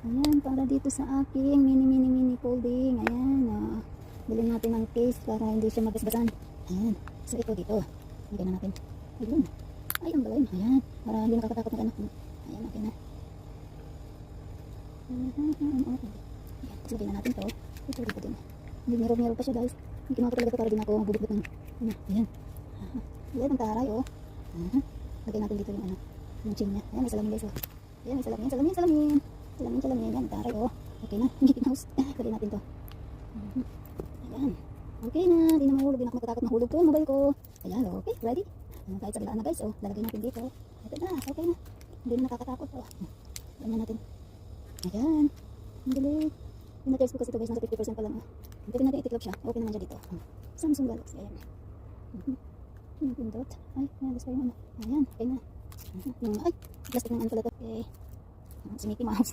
Ayan, para dito sa aking mini folding. Ayan, bilhin natin ng case para hindi siya mabasbasan. Ayan, so ito dito. Lagyan na natin. Ayun. Ay, ang galing. Ayan, para hindi nakakatakot ng anak. Ayan, okay na. Okay. Ayan, tapos lagyan na natin to. Ito dito din. Hindi mirror pa siya guys. Hindi kinuha ko talaga ito para din ako bubukbuk ng. Ayan. Ayan, ang taray oh. Lagyan natin dito yung ano, yung chin niya. Ayan, may salamin guys oh. Ayan, may salamin. Ayan, taray oh. Okay na, hindi pinaus. Lagyan natin to. Ayan. Okay na, hindi na mahulog. Hindi na ako matatakot mahulog to. Mobile ko. Ayan, okay, ready? Kahit sa bilaan na guys, oh, lalagay natin dito. Ito na, okay na. Hindi na nakakatakot. Oh. Ayan natin. Ayan. Ang galing. Pina-charge ko kasi ito guys, nasa 50% pa lang. Pwede natin itiklop siya. Okay naman siya dito. Samsung Galaxy. Ayan. Yung pindot. Ay, gusto yung ano. Ayan, okay na. Ay, plastic ng ano pala ito. Okay. Si Mickey Mouse.